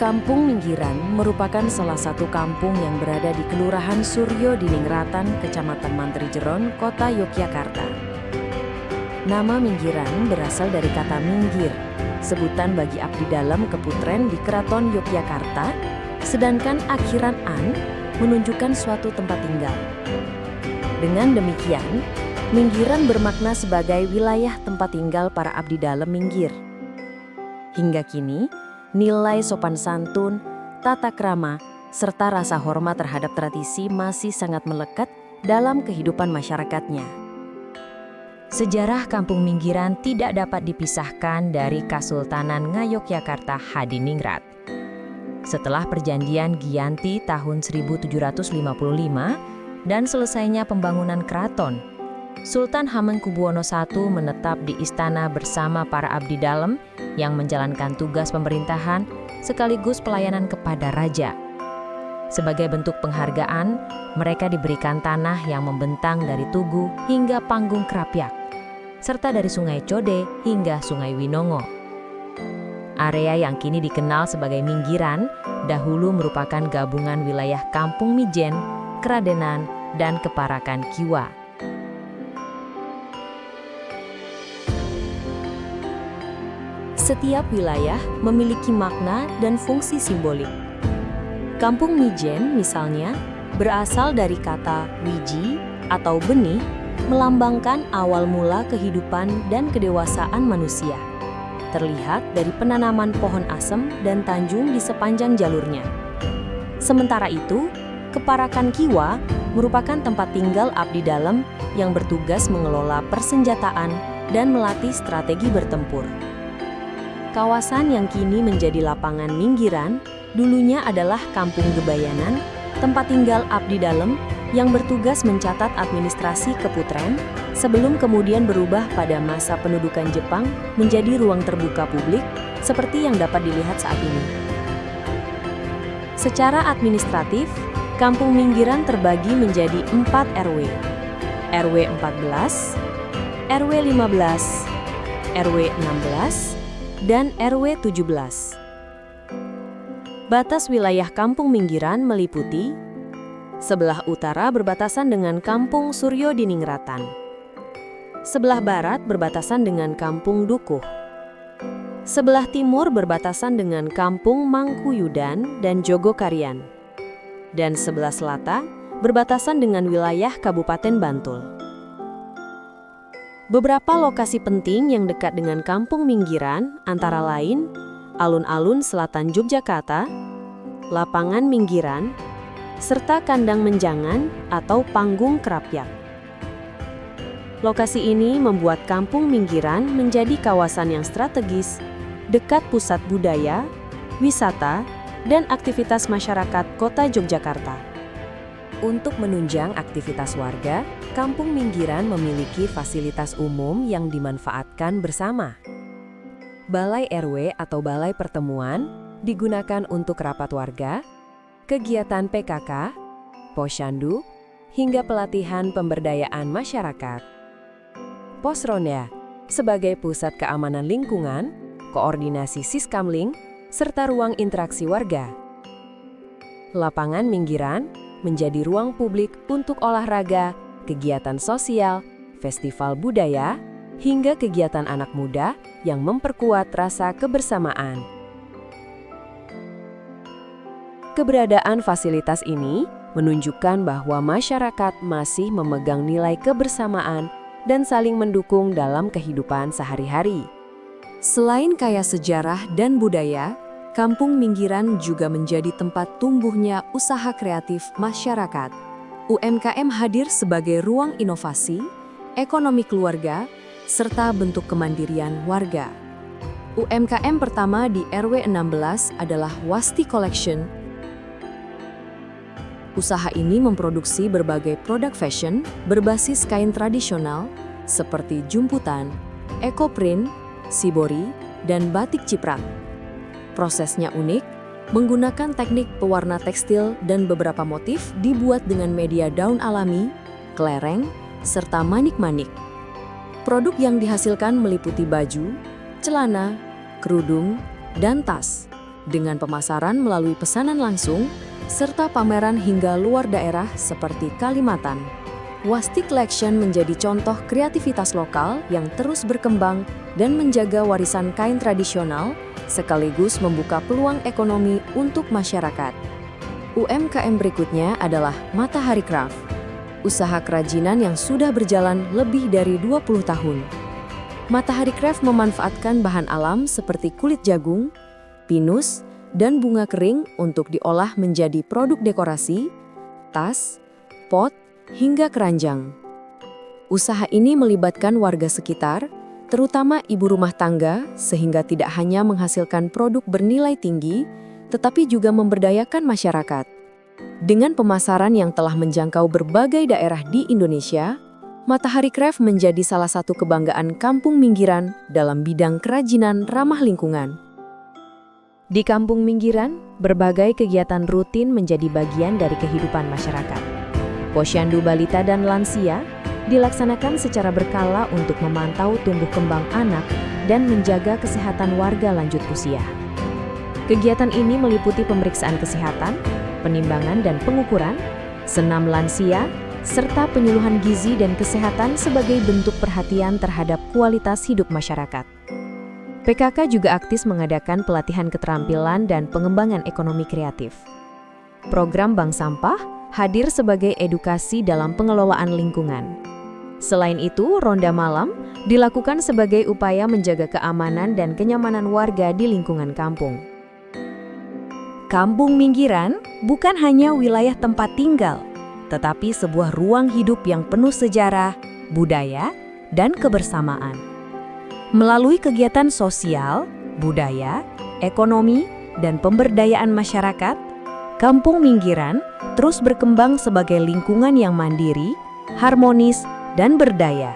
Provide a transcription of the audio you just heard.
Kampung Minggiran merupakan salah satu kampung yang berada di Kelurahan Suryo Diningratan, Kecamatan Mantri Jeron, Kota Yogyakarta. Nama Minggiran berasal dari kata minggir, sebutan bagi abdi dalam keputren di Keraton Yogyakarta, sedangkan akhiran an menunjukkan suatu tempat tinggal. Dengan demikian, Minggiran bermakna sebagai wilayah tempat tinggal para abdi dalam minggir. Hingga kini, nilai sopan santun, tata krama, serta rasa hormat terhadap tradisi masih sangat melekat dalam kehidupan masyarakatnya. Sejarah Kampung Minggiran tidak dapat dipisahkan dari Kasultanan Ngayogyakarta Hadiningrat. Setelah perjanjian Giyanti tahun 1755 dan selesainya pembangunan keraton, Sultan Hamengkubuwono I menetap di istana bersama para abdi dalam yang menjalankan tugas pemerintahan sekaligus pelayanan kepada raja. Sebagai bentuk penghargaan, mereka diberikan tanah yang membentang dari Tugu hingga Panggung Krapyak, serta dari Sungai Code hingga Sungai Winongo. Area yang kini dikenal sebagai Minggiran dahulu merupakan gabungan wilayah Kampung Mijen, Kradenan, dan Keparakan Kiwa. Setiap wilayah memiliki makna dan fungsi simbolik. Kampung Mijen misalnya berasal dari kata wiji atau benih, melambangkan awal mula kehidupan dan kedewasaan manusia. Terlihat dari penanaman pohon asem dan tanjung di sepanjang jalurnya. Sementara itu, Keparakan Kiwa merupakan tempat tinggal abdi dalam yang bertugas mengelola persenjataan dan melatih strategi bertempur. Kawasan yang kini menjadi lapangan Minggiran dulunya adalah Kampung Gebayanan, tempat tinggal abdi dalam yang bertugas mencatat administrasi keputren sebelum kemudian berubah pada masa pendudukan Jepang menjadi ruang terbuka publik seperti yang dapat dilihat saat ini. Secara administratif, Kampung Minggiran terbagi menjadi 4 RW. RW 14, RW 15, RW 16, dan RW 17. Batas wilayah Kampung Minggiran meliputi sebelah utara berbatasan dengan Kampung Suryo Diningratan, sebelah barat berbatasan dengan Kampung Dukuh, sebelah timur berbatasan dengan Kampung Mangkuyudan dan Jogokarian, dan sebelah selatan berbatasan dengan wilayah Kabupaten Bantul. Beberapa lokasi penting yang dekat dengan Kampung Minggiran antara lain Alun-alun Selatan Yogyakarta, Lapangan Minggiran, serta Kandang Menjangan atau Panggung Krapyak. Lokasi ini membuat Kampung Minggiran menjadi kawasan yang strategis, dekat pusat budaya, wisata, dan aktivitas masyarakat Kota Yogyakarta. Untuk menunjang aktivitas warga, Kampung Minggiran memiliki fasilitas umum yang dimanfaatkan bersama. Balai RW atau Balai Pertemuan digunakan untuk rapat warga, kegiatan PKK, posyandu, hingga pelatihan pemberdayaan masyarakat. Pos Ronda sebagai pusat keamanan lingkungan, koordinasi Siskamling, serta ruang interaksi warga. Lapangan Minggiran menjadi ruang publik untuk olahraga, kegiatan sosial, festival budaya, hingga kegiatan anak muda yang memperkuat rasa kebersamaan. Keberadaan fasilitas ini menunjukkan bahwa masyarakat masih memegang nilai kebersamaan dan saling mendukung dalam kehidupan sehari-hari. Selain kaya sejarah dan budaya, Kampung Minggiran juga menjadi tempat tumbuhnya usaha kreatif masyarakat. UMKM hadir sebagai ruang inovasi, ekonomi keluarga, serta bentuk kemandirian warga. UMKM pertama di RW 16 adalah Wasti Collection. Usaha ini memproduksi berbagai produk fashion berbasis kain tradisional seperti jumputan, ekoprint, shibori, dan batik ciprat. Prosesnya unik, menggunakan teknik pewarna tekstil dan beberapa motif dibuat dengan media daun alami, kelereng, serta manik-manik. Produk yang dihasilkan meliputi baju, celana, kerudung, dan tas. dengan pemasaran melalui pesanan langsung, serta pameran hingga luar daerah seperti Kalimantan. Wasti Collection menjadi contoh kreativitas lokal yang terus berkembang dan menjaga warisan kain tradisional, sekaligus membuka peluang ekonomi untuk masyarakat. UMKM berikutnya adalah Matahari Craft, usaha kerajinan yang sudah berjalan lebih dari 20 tahun. Matahari Craft memanfaatkan bahan alam seperti kulit jagung, pinus, dan bunga kering untuk diolah menjadi produk dekorasi, tas, pot, hingga keranjang. Usaha ini melibatkan warga sekitar, terutama ibu rumah tangga, sehingga tidak hanya menghasilkan produk bernilai tinggi, tetapi juga memberdayakan masyarakat. Dengan pemasaran yang telah menjangkau berbagai daerah di Indonesia, Matahari Craft menjadi salah satu kebanggaan kampung minggiran dalam bidang kerajinan ramah lingkungan. Di kampung minggiran, berbagai kegiatan rutin menjadi bagian dari kehidupan masyarakat. Posyandu balita dan lansia dilaksanakan secara berkala untuk memantau tumbuh kembang anak dan menjaga kesehatan warga lanjut usia. Kegiatan ini meliputi pemeriksaan kesehatan, penimbangan dan pengukuran, senam lansia, serta penyuluhan gizi dan kesehatan sebagai bentuk perhatian terhadap kualitas hidup masyarakat. PKK juga aktif mengadakan pelatihan keterampilan dan pengembangan ekonomi kreatif. Program Bank Sampah hadir sebagai edukasi dalam pengelolaan lingkungan. Selain itu, ronda malam dilakukan sebagai upaya menjaga keamanan dan kenyamanan warga di lingkungan kampung. Kampung minggiran bukan hanya wilayah tempat tinggal, tetapi sebuah ruang hidup yang penuh sejarah, budaya, dan kebersamaan. Melalui kegiatan sosial, budaya, ekonomi, dan pemberdayaan masyarakat, kampung minggiran terus berkembang sebagai lingkungan yang mandiri, harmonis, dan berdaya.